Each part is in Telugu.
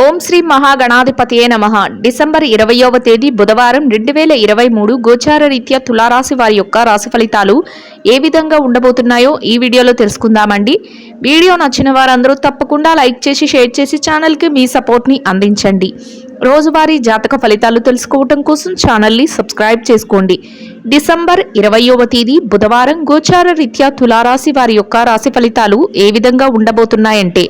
ఓం శ్రీ మహాగణాధిపతియే నమః. డిసెంబర్ 20వ తేదీ బుధవారం 2023 గోచార రీత్యా తులారాశి వారి యొక్క రాశి ఫలితాలు ఏ విధంగా ఉండబోతున్నాయో ఈ వీడియోలో తెలుసుకుందామండి. వీడియో నచ్చిన వారందరూ తప్పకుండా లైక్ చేసి షేర్ చేసి ఛానల్కి మీ సపోర్ట్ని అందించండి. రోజువారీ జాతక ఫలితాలు తెలుసుకోవటం కోసం ఛానల్ని సబ్స్క్రైబ్ చేసుకోండి. డిసెంబర్ 20వ తేదీ బుధవారం గోచార రీత్యా తులారాశి వారి యొక్క రాశి ఫలితాలు ఏ విధంగా ఉండబోతున్నాయంటే,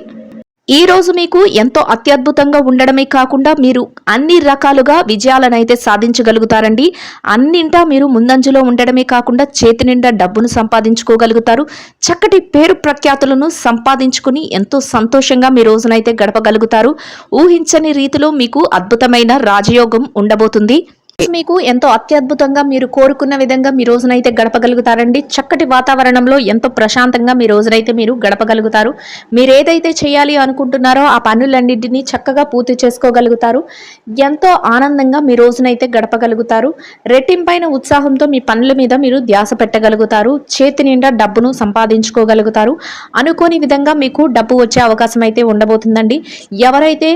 ఈ రోజు మీకు ఎంతో అత్యద్భుతంగా ఉండడమే కాకుండా మీరు అన్ని రకాలుగా విజయాలనైతే సాధించగలుగుతారండి. అన్నింటా మీరు ముందంజలో ఉండడమే కాకుండా చేతి నిండా డబ్బును సంపాదించుకోగలుగుతారు. చక్కటి పేరు ప్రఖ్యాతులను సంపాదించుకుని ఎంతో సంతోషంగా మీ రోజునైతే గడపగలుగుతారు. ఊహించని రీతిలో మీకు అద్భుతమైన రాజయోగం ఉండబోతుంది. మీకు ఎంతో అత్యద్భుతంగా మీరు కోరుకున్న విధంగా మీ రోజునైతే గడపగలుగుతారండి. చక్కటి వాతావరణంలో ఎంతో ప్రశాంతంగా మీ రోజునైతే మీరు గడపగలుగుతారు. మీరు ఏదైతే చేయాలి అనుకుంటున్నారో ఆ పనులన్నింటినీ చక్కగా పూర్తి చేసుకోగలుగుతారు. ఎంతో ఆనందంగా మీ రోజునైతే గడపగలుగుతారు. రెట్టింపైన ఉత్సాహంతో మీ పనుల మీద మీరు ధ్యాస పెట్టగలుగుతారు. చేతి నిండా డబ్బును సంపాదించుకోగలుగుతారు. అనుకోని విధంగా మీకు డబ్బు వచ్చే అవకాశం అయితే ఉండబోతుందండి. ఎవరైతే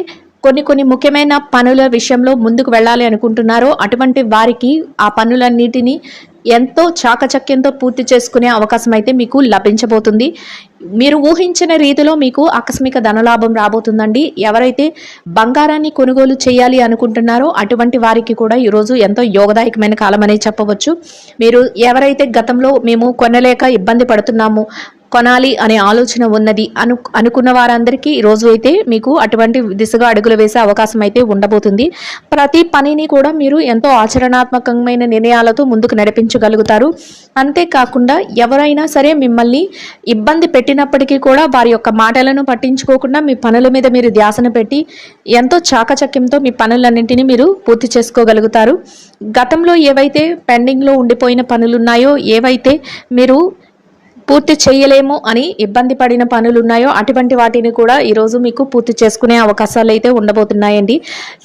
కొన్ని ముఖ్యమైన పనుల విషయంలో ముందుకు వెళ్ళాలి అనుకుంటున్నారో అటువంటి వారికి ఆ పనులన్నిటినీ ఎంతో చాకచక్యంతో పూర్తి చేసుకునే అవకాశం అయితే మీకు లభించబోతుంది. మీరు ఊహించిన రీతిలో మీకు ఆకస్మిక ధనలాభం రాబోతుందండి. ఎవరైతే బంగారాన్ని కొనుగోలు చేయాలి అనుకుంటున్నారో అటువంటి వారికి కూడా ఈరోజు ఎంతో యోగదాయకమైన కాలం అనేది చెప్పవచ్చు. మీరు ఎవరైతే గతంలో మేము కొనలేక ఇబ్బంది పడుతున్నాము, కొనాలి అనే ఆలోచన ఉన్నది అనుకున్న వారందరికీ ఈ రోజు అయితే మీకు అటువంటి దిశగా అడుగులు వేసే అవకాశం అయితే ఉండబోతుంది. ప్రతి పనిని కూడా మీరు ఎంతో ఆచరణాత్మకమైన నిర్ణయాలతో ముందుకు నడిపించగలుగుతారు. అంతేకాకుండా ఎవరైనా సరే మిమ్మల్ని ఇబ్బంది పెట్టినప్పటికీ కూడా వారి యొక్క మాటలను పట్టించుకోకుండా మీ పనుల మీద మీరు ధ్యాసను పెట్టి ఎంతో చాకచక్యంతో మీ పనులన్నింటినీ మీరు పూర్తి చేసుకోగలుగుతారు. గతంలో ఏవైతే పెండింగ్లో ఉండిపోయిన పనులు ఉన్నాయో, ఏవైతే మీరు పూర్తి చేయలేము అని ఇబ్బంది పడిన పనులు ఉన్నాయో అటువంటి వాటిని కూడా ఈరోజు మీకు పూర్తి చేసుకునే అవకాశాలు అయితే ఉండబోతున్నాయండి.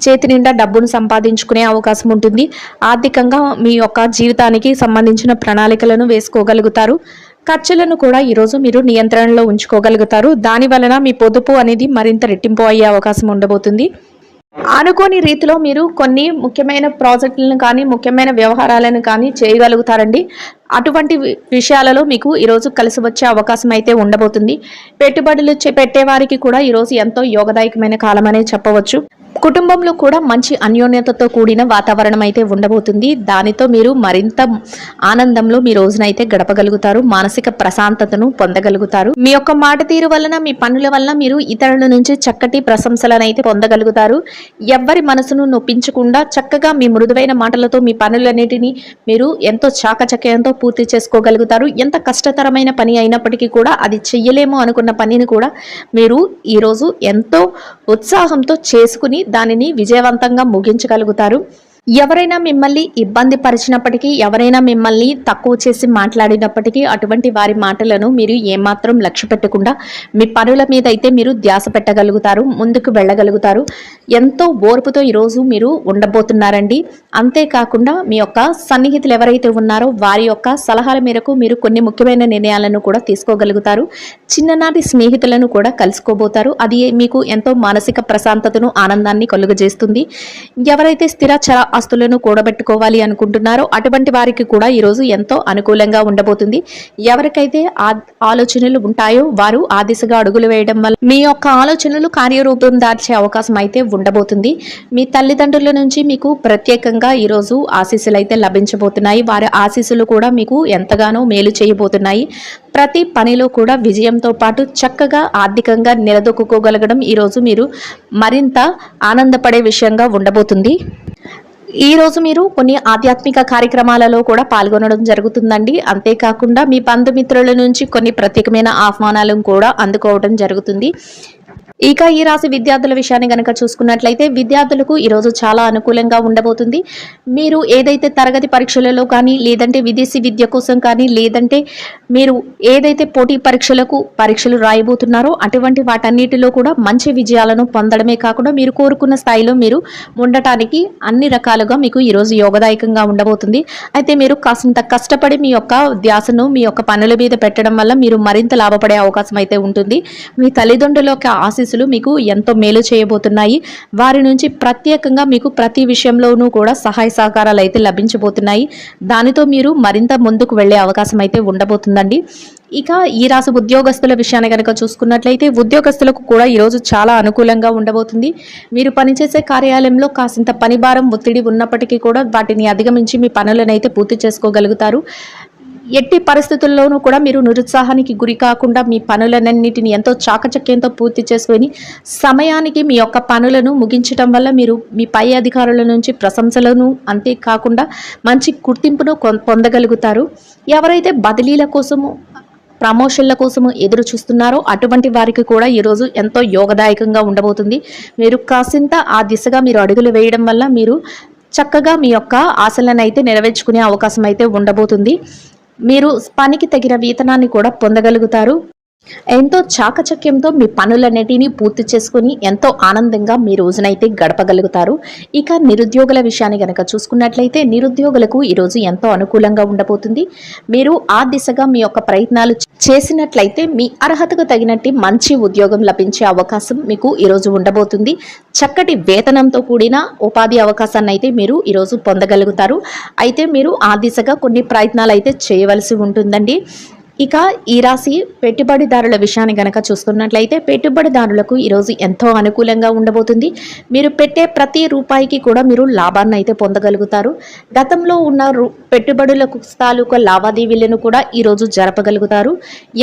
చేతి నిండా డబ్బును సంపాదించుకునే అవకాశం ఉంటుంది. ఆర్థికంగా మీ యొక్క జీవితానికి సంబంధించిన ప్రణాళికలను వేసుకోగలుగుతారు. ఖర్చులను కూడా ఈరోజు మీరు నియంత్రణలో ఉంచుకోగలుగుతారు. దాని వలన మీ పొదుపు అనేది మరింత రెట్టింపు అయ్యే అవకాశం ఉండబోతుంది. అనుకోని రీతిలో మీరు కొన్ని ముఖ్యమైన ప్రాజెక్టులను కానీ ముఖ్యమైన వ్యవహారాలను కానీ చేయగలుగుతారండి. అటువంటి విషయాలలో మీకు ఈరోజు కలిసి వచ్చే అవకాశం అయితే ఉండబోతుంది. పెట్టుబడులు పెట్టేవారికి కూడా ఈరోజు ఎంతో యోగదాయకమైన కాలం అనే చెప్పవచ్చు. కుటుంబంలో కూడా మంచి అన్యోన్యతతో కూడిన వాతావరణం అయితే ఉండబోతుంది. దానితో మీరు మరింత ఆనందంలో మీ రోజునైతే గడపగలుగుతారు. మానసిక ప్రశాంతతను పొందగలుగుతారు. మీ యొక్క మాట తీరు వలన, మీ పనుల వలన మీరు ఇతరుల నుంచి చక్కటి ప్రశంసలను అయితే పొందగలుగుతారు. ఎవ్వరి మనసును నొప్పించకుండా చక్కగా మీ మృదువైన మాటలతో మీ పనులన్నిటినీ మీరు ఎంతో చాకచక్యంతో పూర్తి చేసుకోగలుగుతారు. ఎంత కష్టతరమైన పని అయినప్పటికీ కూడా అది చెయ్యలేము అనుకున్న పనిని కూడా మీరు ఈరోజు ఎంతో ఉత్సాహంతో చేసుకుని దానిని విజయవంతంగా ముగించగలుగుతారు. ఎవరైనా మిమ్మల్ని ఇబ్బంది పరిచినప్పటికీ, ఎవరైనా మిమ్మల్ని తక్కువ చేసి మాట్లాడినప్పటికీ అటువంటి వారి మాటలను మీరు ఏమాత్రం లక్ష్య పెట్టకుండా మీ పనుల మీద అయితే మీరు ధ్యాస పెట్టగలుగుతారు. ముందుకు వెళ్ళగలుగుతారు. ఎంతో ఓర్పుతో ఈరోజు మీరు ఉండబోతున్నారండి. అంతేకాకుండా మీ యొక్క సన్నిహితులు ఎవరైతే ఉన్నారో వారి యొక్క సలహాల మేరకు మీరు కొన్ని ముఖ్యమైన నిర్ణయాలను కూడా తీసుకోగలుగుతారు. చిన్ననాటి స్నేహితులను కూడా కలుసుకోబోతారు. అది మీకు ఎంతో మానసిక ప్రశాంతతను, ఆనందాన్ని కలుగజేస్తుంది. ఎవరైతే స్థిరచర ఆస్తులను కూడబెట్టుకోవాలి అనుకుంటున్నారో అటువంటి వారికి కూడా ఈరోజు ఎంతో అనుకూలంగా ఉండబోతుంది. ఎవరికైతే ఆలోచనలు ఉంటాయో వారు ఆ దిశగా అడుగులు వేయడం వల్ల మీ యొక్క ఆలోచనలు కార్యరూపం దాల్చే అవకాశం అయితే ఉండబోతుంది. మీ తల్లిదండ్రుల నుంచి మీకు ప్రత్యేకంగా ఈరోజు ఆశీస్సులు అయితే లభించబోతున్నాయి. వారి ఆశీస్సులు కూడా మీకు ఎంతగానో మేలు చేయబోతున్నాయి. ప్రతి పనిలో కూడా విజయంతో పాటు చక్కగా ఆర్థికంగా నిలదొక్కుకోగలగడం ఈరోజు మీరు మరింత ఆనందపడే విషయంగా ఉండబోతుంది. ఈ రోజు మీరు కొన్ని ఆధ్యాత్మిక కార్యక్రమాలలో కూడా పాల్గొనడం జరుగుతుందండి. అంతేకాకుండా మీ బంధుమిత్రుల నుంచి కొన్ని ప్రత్యేకమైన ఆహ్వానాలను కూడా అందుకోవడం జరుగుతుంది. ఇక ఈ రాశి విద్యార్థుల విషయాన్ని గనక చూసుకున్నట్లయితే విద్యార్థులకు ఈరోజు చాలా అనుకూలంగా ఉండబోతుంది. మీరు ఏదైతే తరగతి పరీక్షలలో కానీ, లేదంటే విదేశీ విద్య కోసం కానీ, లేదంటే మీరు ఏదైతే పోటీ పరీక్షలు రాయబోతున్నారో అటువంటి వాటన్నిటిలో కూడా మంచి విజయాలను పొందడమే కాకుండా మీరు కోరుకున్న స్థాయిలో మీరు ఉండటానికి అన్ని రకాలుగా మీకు ఈరోజు యోగదాయకంగా ఉండబోతుంది. అయితే మీరు కాసింత కష్టపడి మీ యొక్క ధ్యాసను మీ యొక్క పనుల మీద పెట్టడం వల్ల మీరు మరింత లాభపడే అవకాశం అయితే ఉంటుంది. మీ తల్లిదండ్రుల యొక్క ఆశీస్సులు మీకు ఎంతో మేలు చేయబోతున్నాయి. వారి నుంచి ప్రత్యేకంగా మీకు ప్రతి విషయంలోనూ కూడా సహాయ సహకారాలు అయితే లభించబోతున్నాయి. దానితో మీరు మరింత ముందుకు వెళ్ళే అవకాశం అయితే ఉండబోతుందండి. ఇక ఈ రాశి ఉద్యోగస్తుల విషయాన్ని కనుక చూసుకున్నట్లయితే ఉద్యోగస్తులకు కూడా ఈరోజు చాలా అనుకూలంగా ఉండబోతుంది. మీరు పనిచేసే కార్యాలయంలో కాసింత పని భారం ఒత్తిడి ఉన్నప్పటికీ కూడా వాటిని అధిగమించి మీ పనులను అయితే పూర్తి చేసుకోగలుగుతారు. ఎట్టి పరిస్థితుల్లోనూ కూడా మీరు నిరుత్సాహానికి గురి కాకుండా మీ పనులన్నింటిని ఎంతో చాకచక్యంతో పూర్తి చేసుకొని సమయానికి మీ యొక్క పనులను ముగించడం వల్ల మీరు మీ పై అధికారుల నుంచి ప్రశంసలను అంతేకాకుండా మంచి గుర్తింపును పొందగలుగుతారు. ఎవరైతే బదిలీల కోసము ప్రమోషన్ల కోసము ఎదురు చూస్తున్నారో అటువంటి వారికి కూడా ఈరోజు ఎంతో యోగదాయకంగా ఉండబోతుంది. మీరు కాసింత ఆ దిశగా మీరు అడుగులు వేయడం వల్ల మీరు చక్కగా మీ యొక్క ఆశలను అయితే నెరవేర్చుకునే అవకాశం అయితే ఉండబోతుంది. మీరు పనికి తగిన వేతనాన్ని కూడా పొందగలుగుతారు. ఎంతో చాకచక్యంతో మీ పనులన్నిటినీ పూర్తి చేసుకుని ఎంతో ఆనందంగా మీ రోజునైతే గడపగలుగుతారు. ఇక నిరుద్యోగుల విషయాన్ని కనుక చూసుకున్నట్లయితే నిరుద్యోగులకు ఈరోజు ఎంతో అనుకూలంగా ఉండబోతుంది. మీరు ఆ దిశగా మీ యొక్క ప్రయత్నాలు చేసినట్లయితే మీ అర్హతకు తగినట్టు మంచి ఉద్యోగం లభించే అవకాశం మీకు ఈరోజు ఉండబోతుంది. చక్కటి వేతనంతో కూడిన ఉపాధి అవకాశాన్ని అయితే మీరు ఈరోజు పొందగలుగుతారు. అయితే మీరు ఆ దిశగా కొన్ని ప్రయత్నాలు అయితే చేయవలసి ఉంటుందండి. ఇక ఈ రాశి పెట్టుబడిదారుల విషయాన్ని గనక చూసుకున్నట్లయితే పెట్టుబడిదారులకు ఈరోజు ఎంతో అనుకూలంగా ఉండబోతుంది. మీరు పెట్టే ప్రతి రూపాయికి కూడా మీరు లాభాన్ని అయితే పొందగలుగుతారు. గతంలో ఉన్న పెట్టుబడులకు తాలూకా లావాదేవీలను కూడా ఈరోజు జరపగలుగుతారు.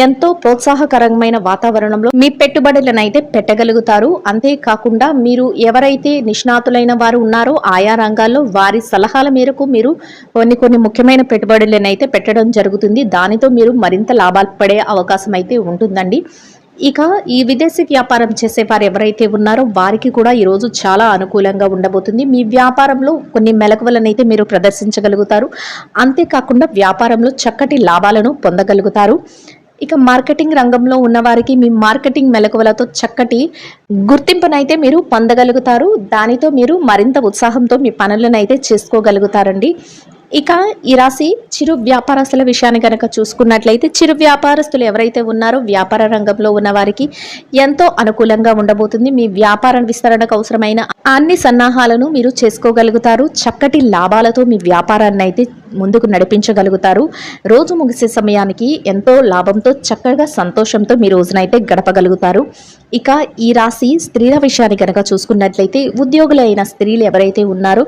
ఎంతో ప్రోత్సాహకరమైన వాతావరణంలో మీ పెట్టుబడులను అయితే పెట్టగలుగుతారు. అంతేకాకుండా మీరు ఎవరైతే నిష్ణాతులైన వారు ఉన్నారో ఆయా రంగాల్లో వారి సలహాల మేరకు మీరు కొన్ని ముఖ్యమైన పెట్టుబడులను అయితే పెట్టడం జరుగుతుంది. దానితో మీరు మరింత లాభాలు పడే అవకాశం అయితే ఉంటుందండి. ఇక ఈ విదేశీ వ్యాపారం చేసేవారు ఎవరైతే ఉన్నారో వారికి కూడా ఈరోజు చాలా అనుకూలంగా ఉండబోతుంది. మీ వ్యాపారంలో కొన్ని మెలకువలనైతే మీరు ప్రదర్శించగలుగుతారు. అంతేకాకుండా వ్యాపారంలో చక్కటి లాభాలను పొందగలుగుతారు. ఇక మార్కెటింగ్ రంగంలో ఉన్నవారికి మీ మార్కెటింగ్ మెలకువలతో చక్కటి గుర్తింపునైతే మీరు పొందగలుగుతారు. దానితో మీరు మరింత ఉత్సాహంతో మీ పనులను అయితే చేసుకోగలుగుతారండి. ఇక ఈ రాశి చిరు వ్యాపారస్తుల విషయాన్ని కనుక చూసుకున్నట్లయితే చిరు వ్యాపారస్తులు ఎవరైతే ఉన్నారో వ్యాపార రంగంలో ఉన్న వారికి ఎంతో అనుకూలంగా ఉండబోతుంది. మీ వ్యాపార విస్తరణకు అవసరమైన అన్ని సన్నాహాలను మీరు చేసుకోగలుగుతారు. చక్కటి లాభాలతో మీ వ్యాపారాన్ని అయితే ముందుకు నడిపించగలుగుతారు. రోజు ముగిసే సమయానికి ఎంతో లాభంతో చక్కగా సంతోషంతో మీ రోజునైతే గడపగలుగుతారు. ఇక ఈ రాశి స్త్రీల విషయాన్ని కనుక చూసుకున్నట్లయితే ఉద్యోగులైన స్త్రీలు ఎవరైతే ఉన్నారో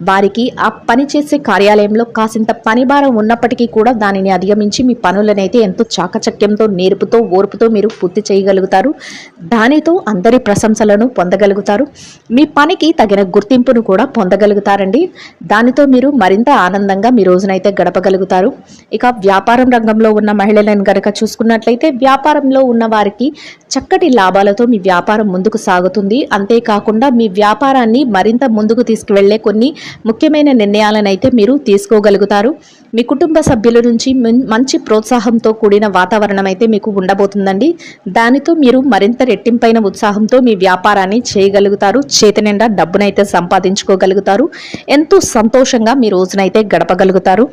వారికి ఆ పనిచేసే కార్యాలయంలో కాసింత పని భారం ఉన్నప్పటికీ కూడా దానిని అధిగమించి మీ పనులనైతే ఎంతో చాకచక్యంతో నేర్పుతో ఓర్పుతో మీరు పూర్తి చేయగలుగుతారు. దానితో అందరి ప్రశంసలను పొందగలుగుతారు. మీ పనికి తగిన గుర్తింపును కూడా పొందగలుగుతారండి. దానితో మీరు మరింత ఆనందంగా మీ రోజునైతే గడపగలుగుతారు. ఇక వ్యాపారం రంగంలో ఉన్న మహిళలను గనక చూసుకున్నట్లయితే వ్యాపారంలో ఉన్న వారికి చక్కటి లాభాలతో మీ వ్యాపారం ముందుకు సాగుతుంది. అంతేకాకుండా మీ వ్యాపారాన్ని మరింత ముందుకు తీసుకువెళ్లే కొన్ని ముఖ్యమైన నిర్ణయాలను అయితే మీరు తీసుకోగలుగుతారు. మీ కుటుంబ సభ్యుల నుంచి మంచి ప్రోత్సాహంతో కూడిన వాతావరణం అయితే మీకు ఉండబోతుందండి. దానితో మీరు మరింత రెట్టింపైన ఉత్సాహంతో మీ వ్యాపారాన్ని చేయగలుగుతారు. చేతి నిండా డబ్బునైతే సంపాదించుకోగలుగుతారు. ఎంతో సంతోషంగా మీ రోజునైతే గడపగలుగుతారు.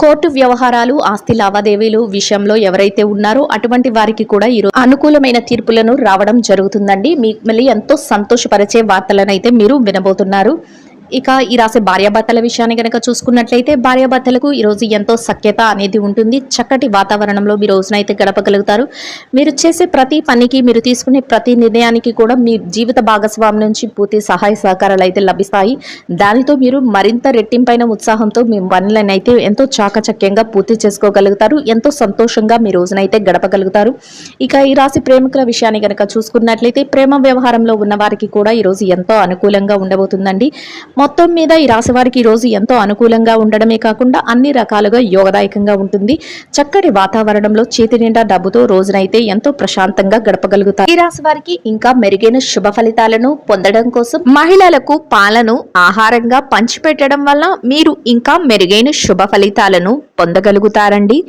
కోర్టు వ్యవహారాలు ఆస్తి లావాదేవీలు విషయంలో ఎవరైతే ఉన్నారో అటువంటి వారికి కూడా ఈరోజు అనుకూలమైన తీర్పులను రావడం జరుగుతుందండి. మిమ్మల్ని ఎంతో సంతోషపరిచే వార్తలను అయితే మీరు వినబోతున్నారు. ఇక ఈ రాశి భార్యాభర్తల విషయాన్ని కనుక చూసుకున్నట్లయితే భార్యాభర్తలకు ఈరోజు ఎంతో సఖ్యత అనేది ఉంటుంది. చక్కటి వాతావరణంలో మీ రోజునైతే గడపగలుగుతారు. మీరు చేసే ప్రతి పనికి మీరు తీసుకునే ప్రతి నిర్ణయానికి కూడా మీ జీవిత భాగస్వామి నుంచి పూర్తి సహాయ సహకారాలు అయితే లభిస్తాయి. దానితో మీరు మరింత రెట్టింపైన ఉత్సాహంతో మీ పనులను అయితే ఎంతో చాకచక్యంగా పూర్తి చేసుకోగలుగుతారు. ఎంతో సంతోషంగా మీ రోజునైతే గడపగలుగుతారు. ఇక ఈ రాశి ప్రేమికుల విషయాన్ని కనుక చూసుకున్నట్లయితే ప్రేమ వ్యవహారంలో ఉన్న వారికి కూడా ఈరోజు ఎంతో అనుకూలంగా ఉండబోతుందండి. మొత్తం మీద ఈ రాశి వారికి ఈ రోజు ఎంతో అనుకూలంగా ఉండడమే కాకుండా అన్ని రకాలుగా యోగదాయకంగా ఉంటుంది. చక్కటి వాతావరణంలో చేతి నిండా డబ్బుతో రోజునైతే ఎంతో ప్రశాంతంగా గడపగలుగుతారు. ఈ రాశి వారికి ఇంకా మెరుగైన శుభ ఫలితాలను పొందడం కోసం మహిళలకు పాలను ఆహారంగా పంచిపెట్టడం వల్ల మీరు ఇంకా మెరుగైన శుభ ఫలితాలను పొందగలుగుతారండి.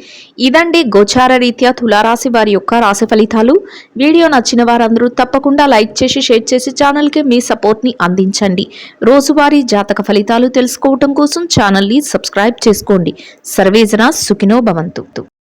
ఇదండి గోచార రీత్యా తులారాశి వారి యొక్క రాశి ఫలితాలు. వీడియో నచ్చిన వారందరూ తప్పకుండా లైక్ చేసి షేర్ చేసి ఛానల్కి మీ సపోర్ట్ని అందించండి. రోజువారీ జాతక ఫలితాలు తెలుసుకోవటం కోసం ఛానల్ని సబ్స్క్రైబ్ చేసుకోండి. సర్వేజన సుఖినో భవంతు.